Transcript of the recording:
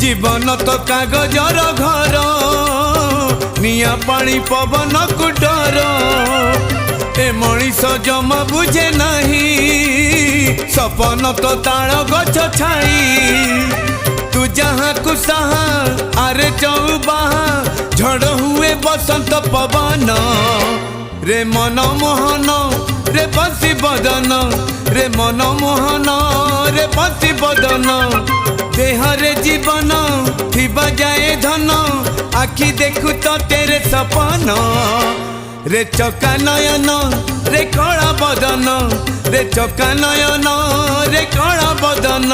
जीवन तो कागजर घर निया पानी पवन को डर ए मनीष जमा बुझे नहीं सपन तो ताल गछ छाई तू जहाँ कुसाहा आरे चौबाहा झड़ हुए बसंत पवन रे मन मोहन रे बंसी बदन रे मन मोहन रे बंसी बदन देहरे जीवन थिबा जाए धन आखि देखु तो तेरे सपन रे चका नयन रे कला बदन रे चका नयन रे कला बदन।